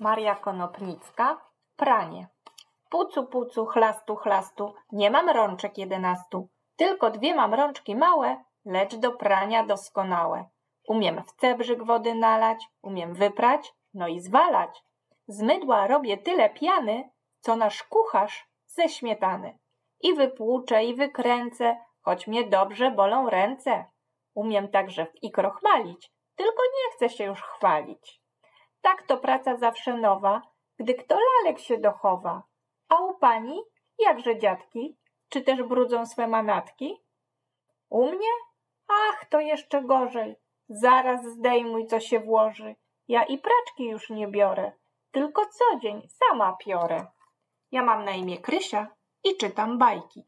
Maria Konopnicka. Pranie. Pucu, pucu, chlastu, chlastu, nie mam rączek 11, tylko 2 mam rączki małe, lecz do prania doskonałe. Umiem w cebrzyk wody nalać, umiem wyprać, no i zwalać. Z mydła robię tyle piany, co nasz kucharz ze śmietany. I wypłuczę, i wykręcę, choć mnie dobrze bolą ręce. Umiem także i krochmalić, tylko nie chcę się już chwalić. Tak to praca zawsze nowa, gdy kto lalek się dochowa. A u pani, jakże dziadki, czy też brudzą swe manatki? U mnie? Ach, to jeszcze gorzej. Zaraz zdejmuj, co się włoży. Ja i praczki już nie biorę, tylko co dzień sama piorę. Ja mam na imię Krysia i czytam bajki.